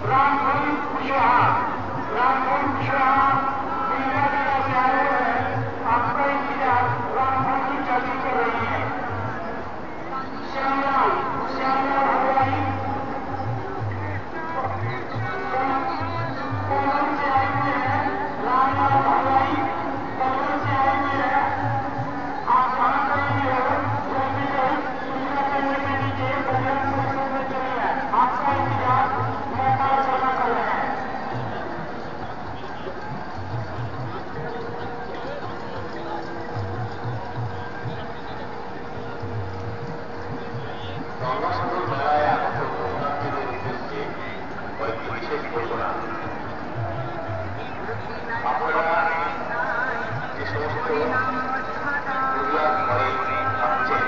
रामधन कुशवाहा रामधन कुशवाहा बीमारी से आए हुए हैं। आपका इंतजार रामधन की चाची कर रही है। श्यामलाल श्यामलाल हलवाई कोलम से आए हुए हैं। रामलाल हलवाई कोलम से आए हुए हैं। आप कहाँ करेंगे हो जल्दी से दूसरा पेड़ के नीचे बजरंग संसद में चलिए। आपका इंतजार नेपाल सेना कर रहे हैं। গঙ্গাসাগর মেলায় আগত ভ্রমণার্থীদের উদ্দেশ্যে কয়েকটি বিশেষ ঘোষণা। আপনারা যে সমস্ত মহিলার ঘরে থাকছেন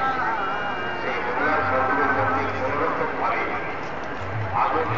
সেই মহিলার ঘরগুলোর মধ্যে কোনোরকম ভাবে আগুন